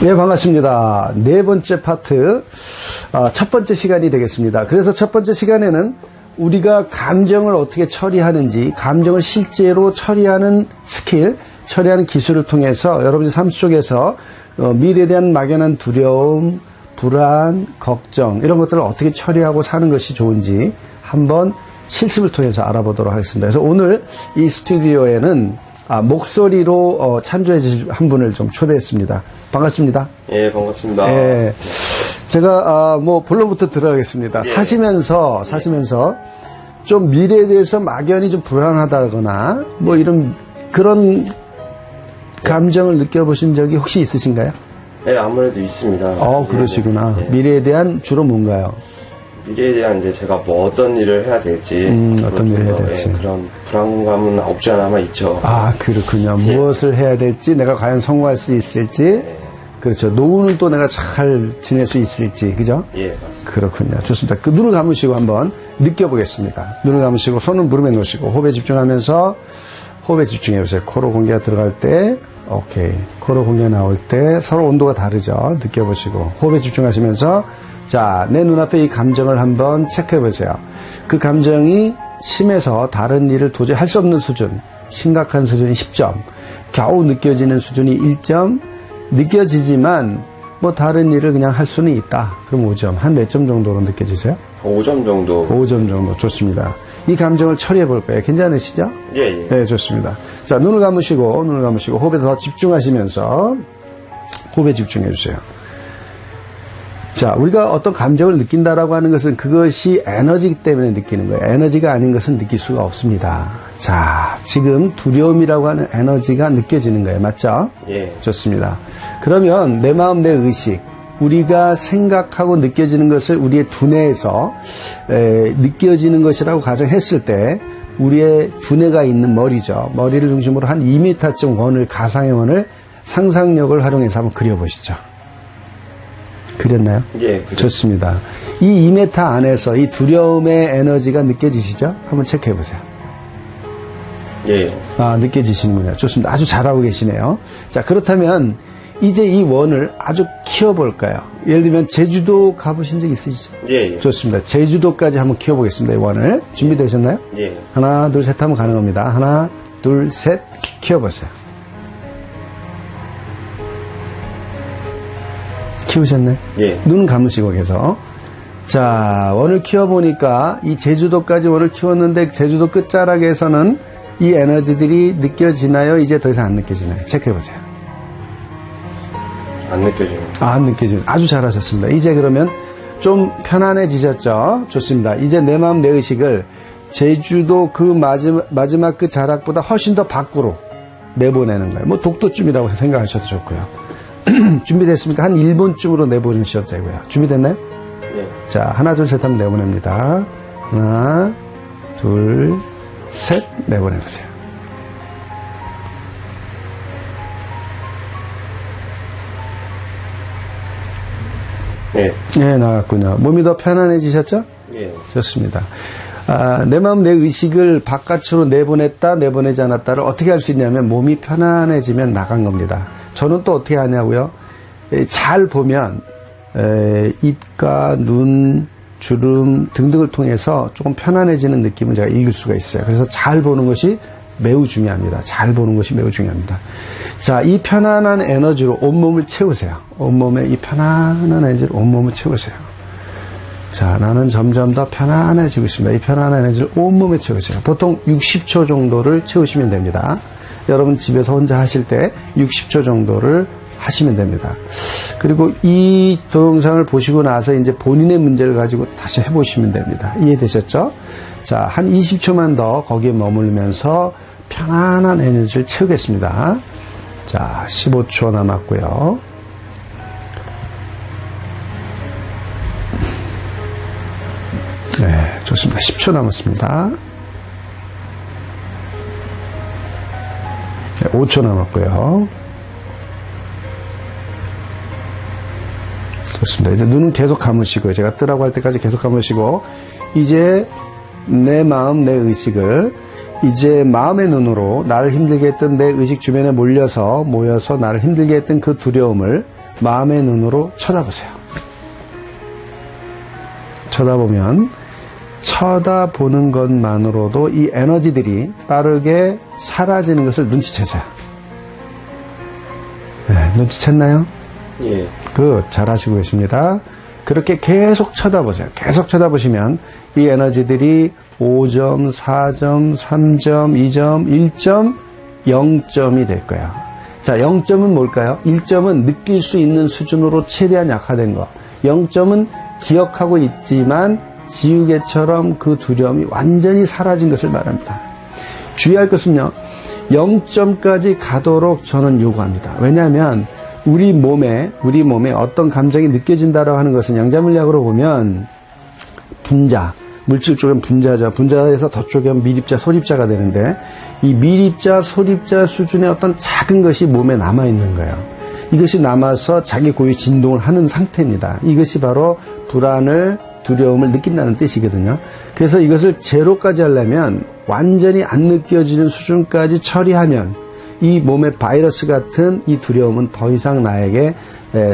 네, 반갑습니다. 네 번째 파트, 첫 번째 시간이 되겠습니다. 그래서 첫 번째 시간에는 우리가 감정을 어떻게 처리하는지, 감정을 실제로 처리하는 스킬, 처리하는 기술을 통해서 여러분의 삶 속에서 미래에 대한 막연한 두려움, 불안, 걱정 이런 것들을 어떻게 처리하고 사는 것이 좋은지 한번 실습을 통해서 알아보도록 하겠습니다. 그래서 오늘 이 스튜디오에는 목소리로 찬조해 주실 한 분을 좀 초대했습니다. 반갑습니다. 예, 반갑습니다. 예, 제가 본론부터 들어가겠습니다. 예. 사시면서 좀 미래에 대해서 막연히 좀 불안하다거나 이런 그런 감정을 느껴보신 적이 혹시 있으신가요? 네, 아무래도 있습니다. 그러시구나. 예. 미래에 대한 주로 뭔가요? 미래에 대한 이제 제가 어떤 일을 해야 될지. 어떤 일을 해야 될지. 예, 그런 불안감은 없지 않아 있죠. 그렇군요. 예. 무엇을 해야 될지, 내가 과연 성공할 수 있을지, 예. 그렇죠. 노후는 또 내가 잘 지낼 수 있을지, 그죠? 예, 맞습니다. 그렇군요. 좋습니다. 그 눈을 감으시고 한번 느껴보겠습니다. 눈을 감으시고 손은 무릎에 놓으시고 호흡에 집중하면서 호흡에 집중해보세요. 코로 공기가 들어갈 때, 오케이. 코로 공기가 나올 때 서로 온도가 다르죠. 느껴보시고 호흡에 집중하시면서 자, 내 눈앞에 이 감정을 한번 체크해보세요. 그 감정이 심해서 다른 일을 도저히 할 수 없는 수준, 심각한 수준이 10점, 겨우 느껴지는 수준이 1점, 느껴지지만 다른 일을 그냥 할 수는 있다. 그럼 5점. 한 몇 점 정도로 느껴지세요? 5점 정도. 5점 정도. 좋습니다. 이 감정을 처리해 볼 거예요. 괜찮으시죠? 예. 네, 좋습니다. 자, 눈을 감으시고 호흡에 더 집중하시면서 호흡에 집중해 주세요. 자, 우리가 어떤 감정을 느낀다라고 하는 것은 그것이 에너지이기 때문에 느끼는 거예요. 에너지가 아닌 것은 느낄 수가 없습니다. 자, 지금 두려움이라고 하는 에너지가 느껴지는 거예요. 맞죠? 예. 좋습니다. 그러면 내 마음, 내 의식, 우리가 생각하고 느껴지는 것을 우리의 두뇌에서 느껴지는 것이라고 가정했을 때 우리의 두뇌가 있는 머리죠. 머리를 중심으로 한 2m쯤 원을, 가상의 원을 상상력을 활용해서 한번 그려보시죠. 그렸나요? 예, 그렇죠. 좋습니다. 이 2m 안에서 이 두려움의 에너지가 느껴지시죠? 한번 체크해보세요. 예. 느껴지시는군요. 좋습니다. 아주 잘하고 계시네요. 자, 그렇다면 이제 이 원을 아주 키워볼까요? 예를 들면 제주도 가보신 적 있으시죠? 예. 좋습니다. 제주도까지 한번 키워보겠습니다. 이 원을. 준비되셨나요? 예. 하나, 둘, 셋 하면 가는 겁니다. 하나, 둘, 셋 키워보세요. 키우셨나요? 예. 눈 감으시고 계속. 자, 원을 키워보니까 이 제주도까지 원을 키웠는데 제주도 끝자락에서는 이 에너지들이 느껴지나요? 이제 더 이상 안 느껴지나요? 체크해보세요. 안 느껴집니다. 안 느껴지죠. 아주 잘하셨습니다. 이제 그러면 좀 편안해지셨죠? 좋습니다. 이제 내 마음, 내 의식을 제주도 그 마지막 그 자락보다 훨씬 더 밖으로 내보내는 거예요. 독도쯤이라고 생각하셔도 좋고요. 준비됐습니까? 한 1분쯤으로 내보내셔도 되고요. 준비됐나요? 예. 자, 하나, 둘, 셋 하면 내보냅니다. 하나, 둘, 셋 내보내보세요. 예. 네, 나갔군요. 몸이 더 편안해지셨죠? 예. 좋습니다. 내 마음, 내 의식을 바깥으로 내보냈다, 내보내지 않았다를 어떻게 할 수 있냐면 몸이 편안해지면 나간 겁니다. 저는 또 어떻게 하냐고요? 잘 보면 입과 눈, 주름 등등을 통해서 조금 편안해지는 느낌을 제가 읽을 수가 있어요. 그래서 잘 보는 것이 매우 중요합니다. 잘 보는 것이 매우 중요합니다. 자, 이 편안한 에너지로 온몸을 채우세요. 온몸에 이 편안한 에너지로 온몸을 채우세요. 자, 나는 점점 더 편안해지고 있습니다. 이 편안한 에너지를 온몸에 채우세요. 보통 60초 정도를 채우시면 됩니다. 여러분 집에서 혼자 하실 때 60초 정도를 하시면 됩니다. 그리고 이 동영상을 보시고 나서 이제 본인의 문제를 가지고 다시 해보시면 됩니다. 이해되셨죠? 자, 한 20초만 더 거기에 머물면서 편안한 에너지를 채우겠습니다. 자, 15초 남았고요. 네, 좋습니다. 10초 남았습니다. 네, 5초 남았고요. 좋습니다. 이제 눈은 계속 감으시고요. 제가 뜨라고 할 때까지 계속 감으시고, 이제 내 마음, 내 의식을 이제 마음의 눈으로 나를 힘들게 했던 내 의식 주변에 모여서 나를 힘들게 했던 그 두려움을 마음의 눈으로 쳐다보세요. 쳐다보면 쳐다보는 것만으로도 이 에너지들이 빠르게 사라지는 것을 눈치채세요. 네, 눈치챘나요? 예. 잘하시고 계십니다. 그렇게 계속 쳐다보세요. 계속 쳐다보시면 이 에너지들이 5점, 4점, 3점, 2점, 1점, 0점이 될 거예요. 자, 0점은 뭘까요? 1점은 느낄 수 있는 수준으로 최대한 약화된 거. 0점은 기억하고 있지만 지우개처럼 그 두려움이 완전히 사라진 것을 말합니다. 주의할 것은요, 0점까지 가도록 저는 요구합니다. 왜냐하면 우리 몸에 어떤 감정이 느껴진다라고 하는 것은 양자물리학으로 보면 분자, 물질 쪽은 분자죠. 분자에서 더 쪽이면 밀입자, 소립자가 되는데 이 밀입자, 소립자 수준의 어떤 작은 것이 몸에 남아있는 거예요. 이것이 남아서 자기 고유 진동을 하는 상태입니다. 이것이 바로 불안을, 두려움을 느낀다는 뜻이거든요. 그래서 이것을 제로까지 하려면 완전히 안 느껴지는 수준까지 처리하면 이 몸의 바이러스 같은 이 두려움은 더 이상 나에게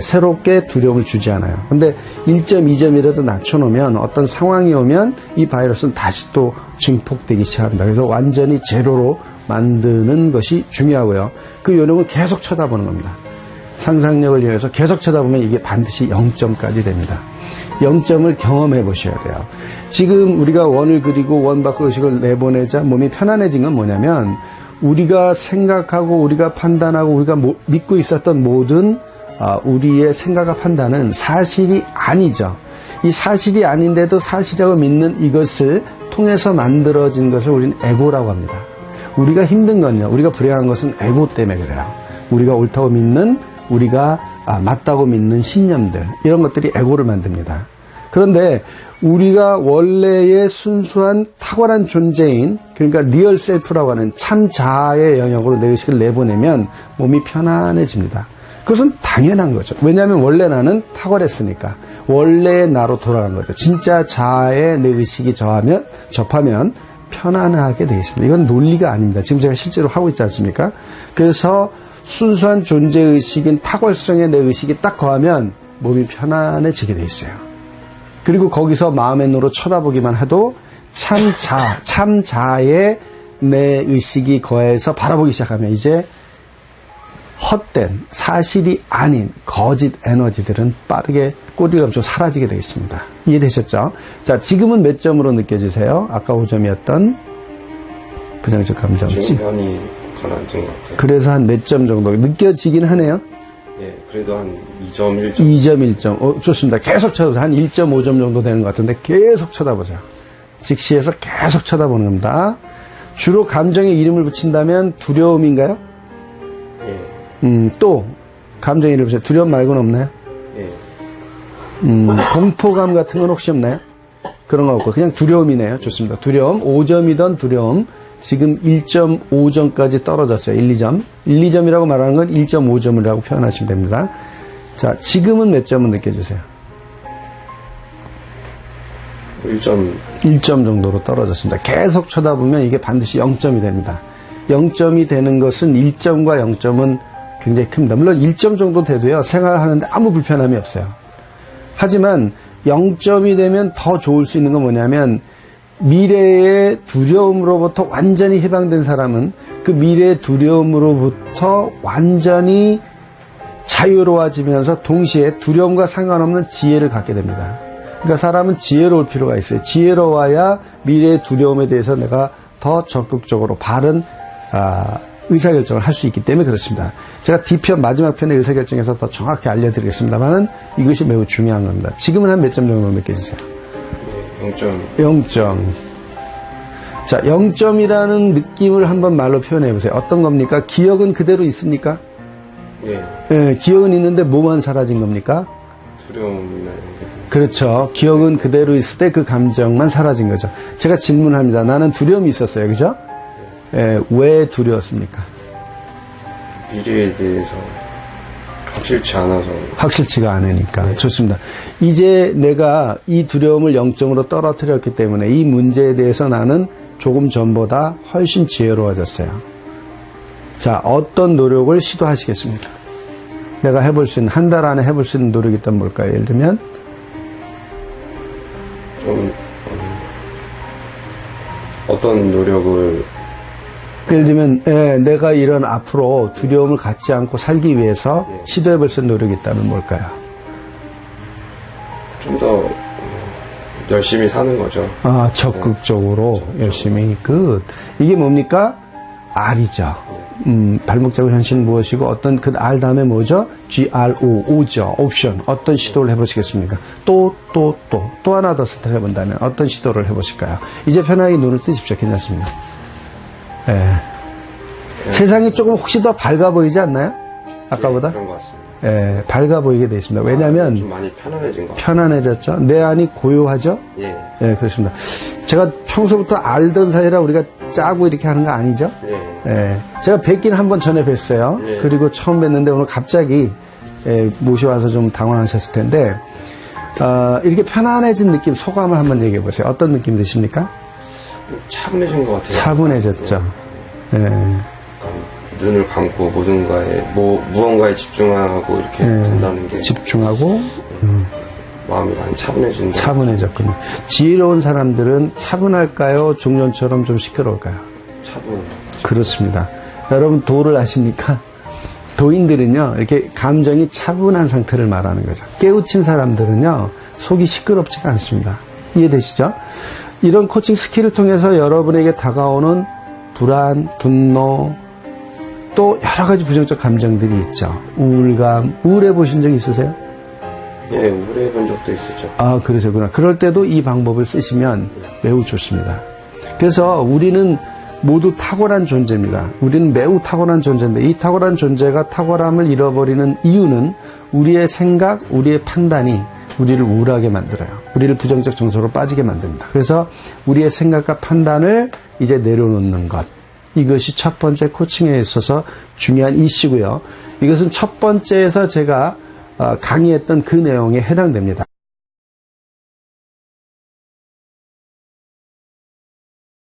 새롭게 두려움을 주지 않아요. 근데 1점, 2점이라도 낮춰놓으면 어떤 상황이 오면 이 바이러스는 다시 또 증폭되기 시작합니다. 그래서 완전히 제로로 만드는 것이 중요하고요. 그 요령은 계속 쳐다보는 겁니다. 상상력을 이용해서 계속 쳐다보면 이게 반드시 0점까지 됩니다. 0점을 경험해 보셔야 돼요. 지금 우리가 원을 그리고 원 밖으로 의식을 내보내자 몸이 편안해진 건 뭐냐면 우리가 생각하고 우리가 판단하고 우리가 믿고 있었던 모든 우리의 생각과 판단은 사실이 아니죠. 이 사실이 아닌데도 사실이라고 믿는 이것을 통해서 만들어진 것을 우리는 에고라고 합니다. 우리가 힘든 건요, 우리가 불행한 것은 에고 때문에 그래요. 우리가 옳다고 믿는, 우리가 맞다고 믿는 신념들, 이런 것들이 에고를 만듭니다. 그런데 우리가 원래의 순수한 탁월한 존재인, 그러니까 리얼 셀프라고 하는 참 자아의 영역으로 내 의식을 내보내면 몸이 편안해집니다. 그것은 당연한 거죠. 왜냐하면 원래 나는 탁월했으니까. 원래의 나로 돌아간 거죠. 진짜 자아의 내 의식이 접하면 편안하게 되어 있습니다. 이건 논리가 아닙니다. 지금 제가 실제로 하고 있지 않습니까? 그래서 순수한 존재의식인 탁월성의 내 의식이 딱 거하면 몸이 편안해지게 되어 있어요. 그리고 거기서 마음의 눈으로 쳐다보기만 해도 참 자아의 내 의식이 거해서 바라보기 시작하면 이제 헛된, 사실이 아닌 거짓 에너지들은 빠르게 꼬리가 감고 사라지게 되겠습니다. 이해되셨죠? 자, 지금은 몇 점으로 느껴지세요? 아까 5점이었던 부정적 감정. 지금 많이 가라앉은 것 같아요. 그래서 한 몇 점 정도 느껴지긴 하네요? 예, 그래도 한 2점, 1점. 2점, 1점. 좋습니다. 계속 쳐다보세요. 한 1.5점 정도 되는 것 같은데 계속 쳐다보세요. 직시해서 계속 쳐다보는 겁니다. 주로 감정에 이름을 붙인다면 두려움인가요? 예. 또 감정에 이름을 붙여요. 두려움 말고는 없나요? 예. 공포감 같은 건 혹시 없나요? 그런 거 없고 그냥 두려움이네요. 좋습니다. 두려움, 5점이던 두려움 지금 1.5점까지 떨어졌어요. 1, 2점. 1, 2점이라고 말하는 건 1.5점이라고 표현하시면 됩니다. 자, 지금은 몇 점은 느껴지세요? 1점 정도로 떨어졌습니다. 계속 쳐다보면 이게 반드시 0점이 됩니다. 0점이 되는 것은 1점과 0점은 굉장히 큽니다. 물론 1점 정도 돼도요, 생활하는데 아무 불편함이 없어요. 하지만 0점이 되면 더 좋을 수 있는 건 뭐냐면 미래의 두려움으로부터 완전히 해방된 사람은 그 미래의 두려움으로부터 완전히 자유로워지면서 동시에 두려움과 상관없는 지혜를 갖게 됩니다. 그러니까 사람은 지혜로울 필요가 있어요. 지혜로워야 미래의 두려움에 대해서 내가 더 적극적으로 바른 의사결정을 할 수 있기 때문에 그렇습니다. 제가 D편 마지막 편의 의사결정에서 더 정확히 알려드리겠습니다만 이것이 매우 중요한 겁니다. 지금은 한 몇 점 정도 느껴지세요? 0점. 자, 0점이라는 느낌을 한번 말로 표현해 보세요. 어떤 겁니까? 기억은 그대로 있습니까? 예. 예, 기억은 있는데 뭐만 사라진 겁니까? 두려움이나 그렇죠. 기억은 그대로 있을 때 그 감정만 사라진 거죠. 제가 질문합니다. 나는 두려움이 있었어요. 그죠? 예, 왜 두려웠습니까? 미래에 대해서 확실치가 않으니까. 네. 좋습니다. 이제 내가 이 두려움을 0점으로 떨어뜨렸기 때문에 이 문제에 대해서 나는 조금 전보다 훨씬 지혜로워졌어요. 자, 어떤 노력을 시도하시겠습니까? 내가 해볼 수 있는, 한 달 안에 해볼 수 있는 노력이 있다면 뭘까요? 예를 들면? 좀 어떤 노력을 예를 들면, 내가 이런 앞으로 두려움을 갖지 않고 살기 위해서 시도해볼 수 있는 노력이 있다면 뭘까요? 좀 더 열심히 사는 거죠. 아, 적극적으로 열심히. 이게 뭡니까? R이죠. 발목 잡고 현실은 무엇이고 어떤 그 R 다음에 뭐죠? GRO, O죠. 옵션. 어떤 시도를 해보시겠습니까? 또 하나 더 선택해본다면 어떤 시도를 해보실까요? 이제 편하게 눈을 뜨십시오. 괜찮습니다. 예. 세상이 조금 혹시 더 밝아 보이지 않나요? 아까보다? 그런 것 같습니다. 예, 밝아 보이게 되어 있습니다. 왜냐하면 좀 많이 편안해진 것 같아요. 편안해졌죠. 내 안이 고요하죠? 예. 예, 그렇습니다. 제가 평소부터 알던 사이라 우리가 짜고 이렇게 하는 거 아니죠? 예. 예. 제가 뵙긴 한번 전에 뵀어요. 예. 그리고 처음 뵀는데 오늘 갑자기 모셔와서 좀 당황하셨을 텐데, 이렇게 편안해진 느낌, 소감을 한번 얘기해 보세요. 어떤 느낌 드십니까? 차분해진 것 같아요. 차분해졌죠. 예. 약간 눈을 감고 무언가에 집중하고 이렇게 된다는 게 집중하고, 마음이 많이 차분해진다. 차분해졌군요. 지혜로운 사람들은 차분할까요? 중년처럼 좀 시끄러울까요? 차분. 그렇습니다. 여러분 도를 아십니까? 도인들은요, 이렇게 감정이 차분한 상태를 말하는 거죠. 깨우친 사람들은요, 속이 시끄럽지가 않습니다. 이해되시죠? 이런 코칭 스킬을 통해서 여러분에게 다가오는 불안, 분노, 또 여러 가지 부정적 감정들이 있죠. 우울감, 우울해 보신 적 있으세요? 예, 우울해 본 적도 있었죠. 아, 그러셨구나. 그럴 때도 이 방법을 쓰시면 매우 좋습니다. 그래서 우리는 모두 탁월한 존재입니다. 우리는 매우 탁월한 존재인데 이 탁월한 존재가 탁월함을 잃어버리는 이유는 우리의 생각, 우리의 판단이 우리를 우울하게 만들어요. 우리를 부정적 정서로 빠지게 만듭니다. 그래서 우리의 생각과 판단을 이제 내려놓는 것. 이것이 첫 번째 코칭에 있어서 중요한 이슈고요. 이것은 첫 번째에서 제가 강의했던 그 내용에 해당됩니다.